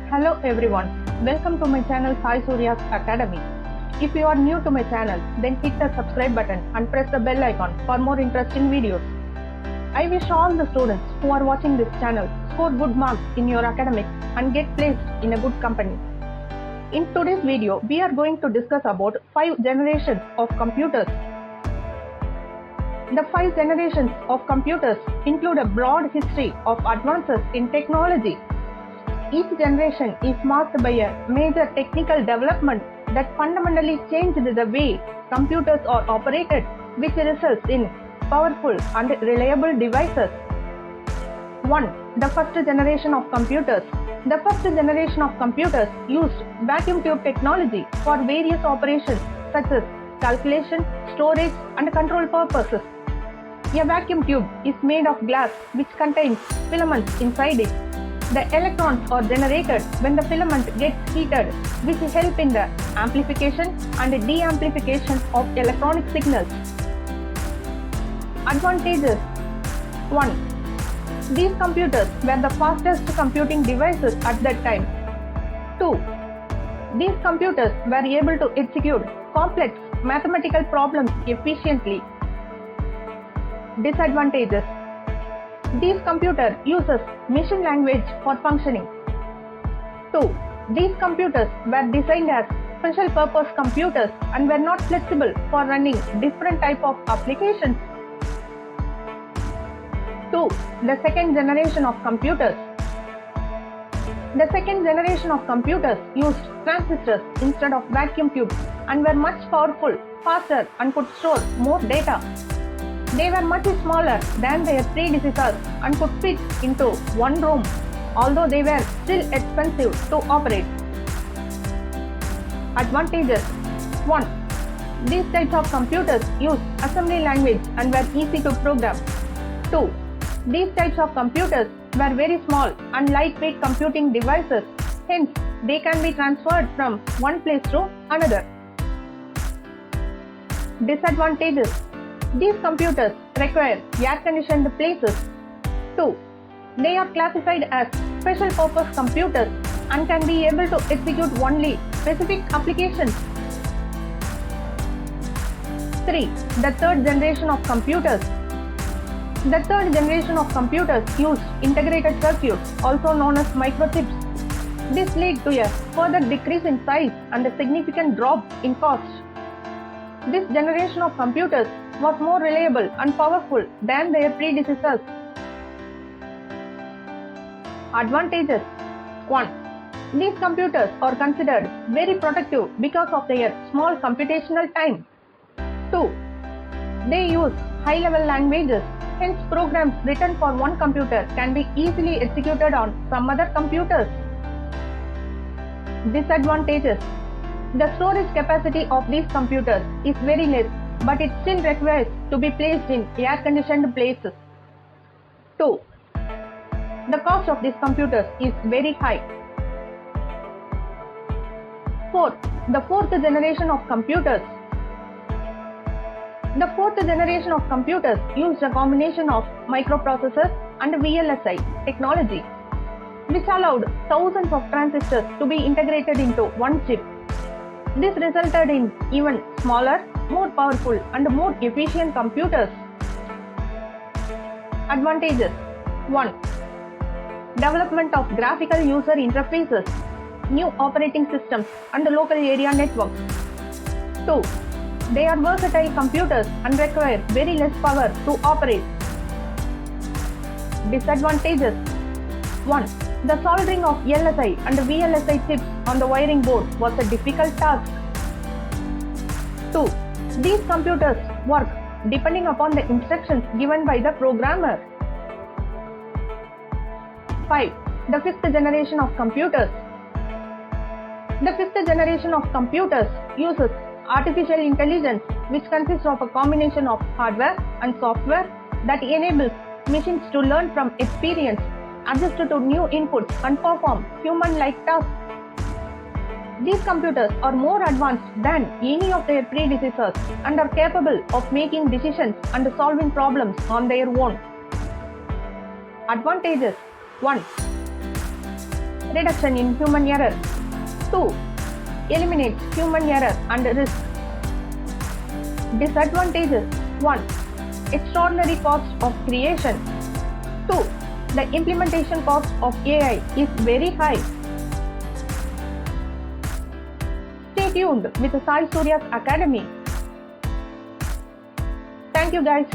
Hello everyone, welcome to my channel SURIYAS Academy. If you are new to my channel, then hit the subscribe button and press the bell icon for more interesting videos. I wish all the students who are watching this channel score good marks in your academics and get placed in a good company. In today's video, we are going to discuss about 5 generations of computers. The 5 generations of computers include a broad history of advances in technology. Each generation is marked by a major technical development that fundamentally changed the way computers are operated, which results in powerful and reliable devices. 1. The first generation of computers. The first generation of computers used vacuum tube technology for various operations such as calculation, storage, and control purposes. A vacuum tube is made of glass which contains filaments inside it. The electrons are generated when the filament gets heated, which help in the amplification and deamplification of electronic signals. Advantages. 1. These computers were the fastest computing devices at that time. 2. These computers were able to execute complex mathematical problems efficiently. Disadvantages. These computers uses machine language for functioning. 2. These computers were designed as special purpose computers and were not flexible for running different type of applications. 2. The second generation of computers. The second generation of computers used transistors instead of vacuum tubes and were much powerful, faster, and could store more data. They were much smaller than their predecessors and could fit into one room, although they were still expensive to operate. Advantages. 1. These types of computers used assembly language and were easy to program. 2. These types of computers were very small and lightweight computing devices, hence they can be transferred from one place to another. Disadvantages. These computers require air-conditioned places. 2. They are classified as special purpose computers and can be able to execute only specific applications. 3. The third generation of computers. The third generation of computers used integrated circuits, also known as microchips. This led to a further decrease in size and a significant drop in cost. This generation of computers was more reliable and powerful than their predecessors. Advantages. 1. These computers are considered very productive because of their small computational time. 2. They use high-level languages, hence programs written for one computer can be easily executed on some other computers. Disadvantages. The storage capacity of these computers is very less, but it still requires to be placed in air-conditioned places. 2. The cost of these computers is very high. 4. The fourth generation of computers. The fourth generation of computers used a combination of microprocessors and VLSI technology, which allowed thousands of transistors to be integrated into one chip. This resulted in even smaller, more powerful, and more efficient computers. Advantages. 1. Development of graphical user interfaces, new operating systems, and local area networks. 2. They are versatile computers and require very less power to operate. Disadvantages. 1. The soldering of LSI and VLSI chips on the wiring board was a difficult task. 2. These computers work depending upon the instructions given by the programmer. 5. The fifth generation of computers. The fifth generation of computers uses artificial intelligence, which consists of a combination of hardware and software that enables machines to learn from experience, adjust to new inputs, and perform human-like tasks. These computers are more advanced than any of their predecessors and are capable of making decisions and solving problems on their own. Advantages. 1. Reduction in human error. 2. Eliminates human error and risk. Disadvantages. 1. Extraordinary cost of creation. 2. The implementation cost of AI is very high. Stay tuned with Sai Surya's Academy. Thank you guys.